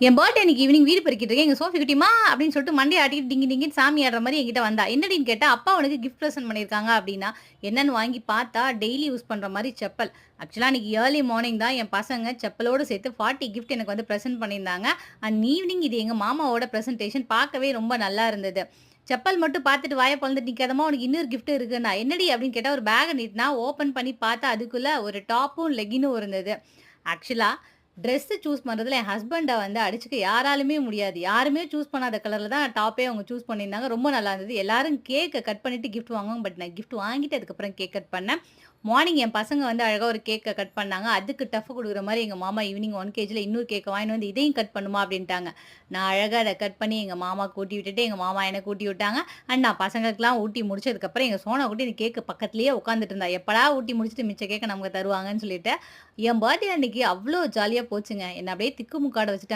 என் birthday அன்னைக்கு evening வீடு பெருக்கிட்டு இருக்கேன். எங்க சோஃபி குட்டிமா அப்படின்னு சொல்லிட்டு மண்டைய ஆட்டிட்டு டிங்கி டிங்கின்னு சாமி ஆடுற மாரி என்கிட்ட வந்தா. என்னடின்னு கேட்டா, அப்பா உனக்கு கிஃப்ட் பிரசன்ட் பண்ணியிருக்காங்க அப்படின்னா, என்னன்னு வாங்கி பார்த்தா, டெய்லி யூஸ் பண்ற மாரி செப்பல். ஆக்சுவலா அன்னைக்கு ஏர்லி மார்னிங் தான் என் பசங்க செப்பலோட சேர்த்து 40 கிஃப்ட் எனக்கு வந்து பிரசன்ட் பண்ணியிருந்தாங்க. அண்ட் ஈவினிங் இது எங்க மாமாவோட பிரசன்டேஷன் பார்க்கவே ரொம்ப நல்லா இருந்தது. செப்பல் மட்டும் பார்த்துட்டு வாய பொளந்துட்டு நிக்காதம்மா, உனக்கு இன்னொரு கிஃப்ட் இருக்குன்னா, என்னடி அப்படின்னு கேட்டா, ஒரு பேக்க நீட்டுனா, ஓப்பன் பண்ணி பார்த்தா அதுக்குள்ள ஒரு டாப்பும், லெகினும் இருந்தது. ஆக்சுவலா ட்ரெஸ் சூஸ் பண்றதுல என் ஹஸ்பண்ட வந்து அடிச்சுக்க யாராலுமே முடியாது. யாருமே சூஸ் பண்ணாத கலர்ல தான் டாப்பே அவங்க சூஸ் பண்ணியிருந்தாங்க. ரொம்ப நல்லா இருந்தது. எல்லாரும் கேக்க கட் பண்ணிட்டு கிஃப்ட் வாங்குவாங்க. பட் நான் கிஃப்ட் வாங்கிட்டு அதுக்கப்புறம் கேக் கட் பண்ணேன். மார்னிங் என் பசங்க வந்து அழகா ஒரு கேக்க கட் பண்ணாங்க. அதுக்கு டஃப் குடுக்குற மாரி எங்க மாமா ஈவினிங் 1 கேஜில இன்னொரு கேக்க வாங்கிட்டு வந்து இதையும் கட் பண்ணுமா அப்டின்ட்டாங்க. நான் அழகா அத கட் பண்ணி எங்க மாமாக்கு ஊட்டி விட்டுட்டு, எங்க மாமா எனக்கு ஊட்டி விட்டாங்க. அண்ட் நான் பசங்களுக்குலாம் ஊட்டி முடிச்சதுக்கப்புறம் எங்க சோனா குட்டி அந்த கேக்கு பக்கத்திலேயே உட்காந்துட்டு இருந்தா. எப்படா ஊட்டி முடிச்சுட்டு மிச்ச கேக்க நமக்கு தருவாங்கன்னு சொல்லிட்டு. என் பர்த்டே அன்னைக்கு அவ்ளோ ஜாலியா போச்சுங்க. என்ன அப்படியே திக்கு முக்காட வச்சுட்டாங்க.